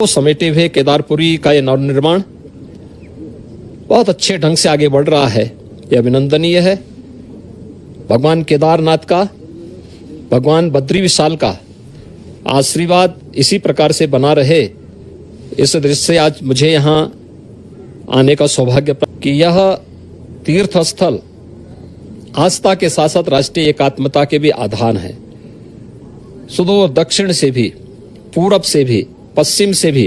समेटे हुए केदारपुरी का ये नवनिर्माण बहुत अच्छे ढंग से आगे बढ़ रहा है। ये अभिनंदनीय है। भगवान केदारनाथ का, भगवान बद्री विशाल का आशीर्वाद इसी प्रकार से बना रहे, इस दृष्टि से आज मुझे यहाँ आने का सौभाग्य प्राप्त कि यह तीर्थ स्थल आस्था के साथ साथ राष्ट्रीय एकात्मता के भी आधार है। सुदूर दक्षिण से भी, पूरब से भी, पश्चिम से भी,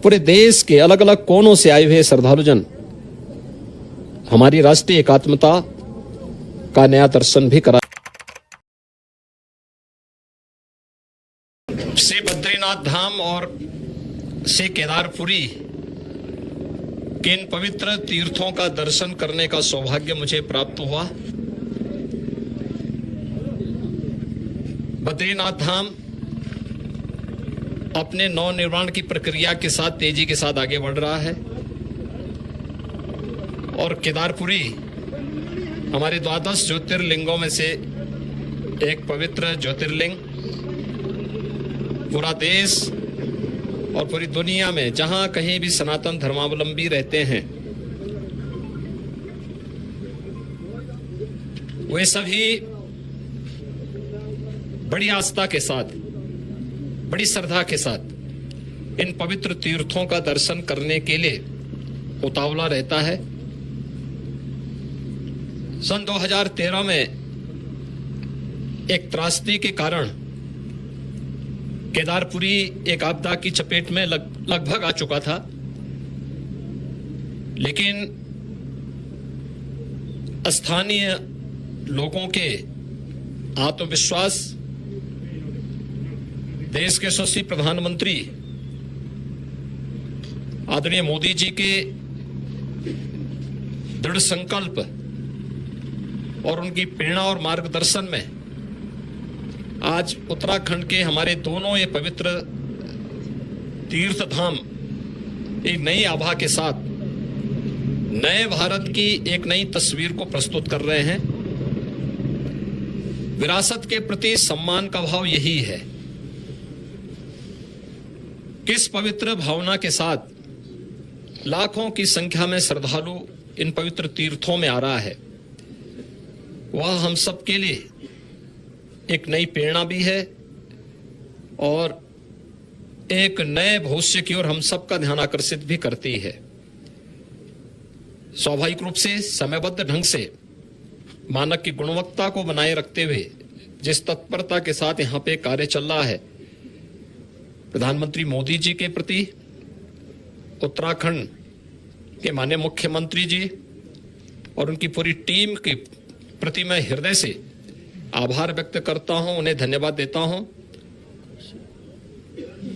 पूरे देश के अलग अलग कोनों से आए हुए श्रद्धालुजन हमारी राष्ट्रीय एकात्मता का नया दर्शन भी करा। श्री बद्रीनाथ धाम और श्री केदारपुरी के इन पवित्र तीर्थों का दर्शन करने का सौभाग्य मुझे प्राप्त हुआ। बद्रीनाथ धाम अपने नव निर्माण की प्रक्रिया के साथ तेजी के साथ आगे बढ़ रहा है और केदारपुरी हमारे 12 ज्योतिर्लिंगों में से एक पवित्र ज्योतिर्लिंग पूरा देश और पूरी दुनिया में जहां कहीं भी सनातन धर्मावलंबी रहते हैं, वे सभी बड़ी आस्था के साथ, बड़ी श्रद्धा के साथ इन पवित्र तीर्थों का दर्शन करने के लिए उतावला रहता है। सन 2013 में एक त्रासदी के कारण केदारपुरी एक आपदा की चपेट में लगभग आ चुका था, लेकिन स्थानीय लोगों के आत्मविश्वास, देश के यशस्वी प्रधानमंत्री आदरणीय मोदी जी के दृढ़ संकल्प और उनकी प्रेरणा और मार्गदर्शन में आज उत्तराखंड के हमारे दोनों ये पवित्र तीर्थ धाम एक नई आभा के साथ नए भारत की एक नई तस्वीर को प्रस्तुत कर रहे हैं। विरासत के प्रति सम्मान का भाव यही है। किस पवित्र भावना के साथ लाखों की संख्या में श्रद्धालु इन पवित्र तीर्थों में आ रहा है, वह हम सब के लिए एक नई प्रेरणा भी है और एक नए भविष्य की ओर हम सबका ध्यान आकर्षित भी करती है। स्वाभाविक रूप से समयबद्ध ढंग से मानक की गुणवत्ता को बनाए रखते हुए जिस तत्परता के साथ यहाँ पे कार्य चल रहा है, प्रधानमंत्री मोदी जी के प्रति उत्तराखंड के माननीय मुख्यमंत्री जी और उनकी पूरी टीम के प्रति मैं हृदय से आभार व्यक्त करता हूं, उन्हें धन्यवाद देता हूं।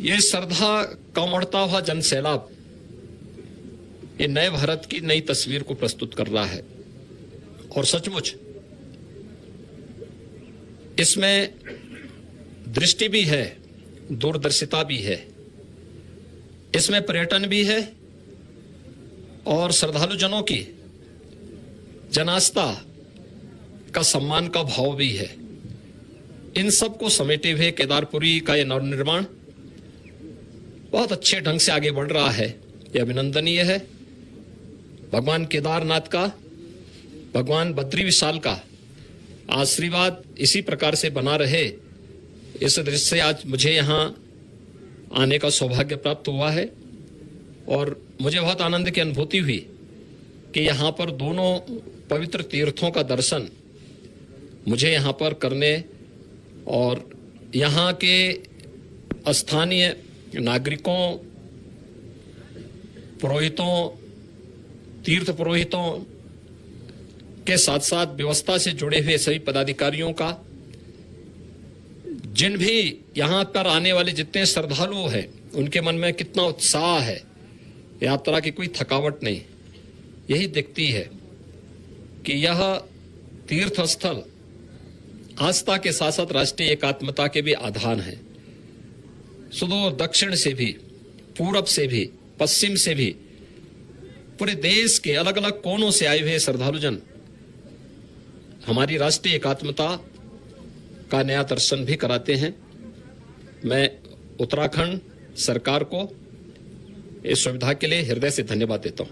ये श्रद्धा का उमड़ता हुआ जन सैलाब ये नए भारत की नई तस्वीर को प्रस्तुत कर रहा है और सचमुच इसमें दृष्टि भी है, दूरदर्शिता भी है, इसमें पर्यटन भी है और श्रद्धालु जनों की जनास्था का सम्मान का भाव भी है। इन सब को समेटे हुए केदारपुरी का यह नवनिर्माण बहुत अच्छे ढंग से आगे बढ़ रहा है। यह अभिनंदनीय है। भगवान केदारनाथ का, भगवान बद्री विशाल का आशीर्वाद इसी प्रकार से बना रहे, इस दृष्टि से आज मुझे यहाँ आने का सौभाग्य प्राप्त हुआ है और मुझे बहुत आनंद की अनुभूति हुई कि यहाँ पर दोनों पवित्र तीर्थों का दर्शन मुझे यहाँ पर करने और यहाँ के स्थानीय नागरिकों, पुरोहितों, तीर्थ पुरोहितों के साथ साथ व्यवस्था से जुड़े हुए सभी पदाधिकारियों का, जिन भी यहाँ पर आने वाले जितने श्रद्धालु हैं, उनके मन में कितना उत्साह है, यात्रा की कोई थकावट नहीं। यही दिखती है कि यह तीर्थ स्थल आस्था के साथ साथ राष्ट्रीय एकात्मता के भी आधार है। सुदूर दक्षिण से भी, पूरब से भी, पश्चिम से भी, पूरे देश के अलग अलग कोनों से आए हुए श्रद्धालुजन हमारी राष्ट्रीय एकात्मता का नया दर्शन भी कराते हैं। मैं उत्तराखंड सरकार को इस सुविधा के लिए हृदय से धन्यवाद देता हूं।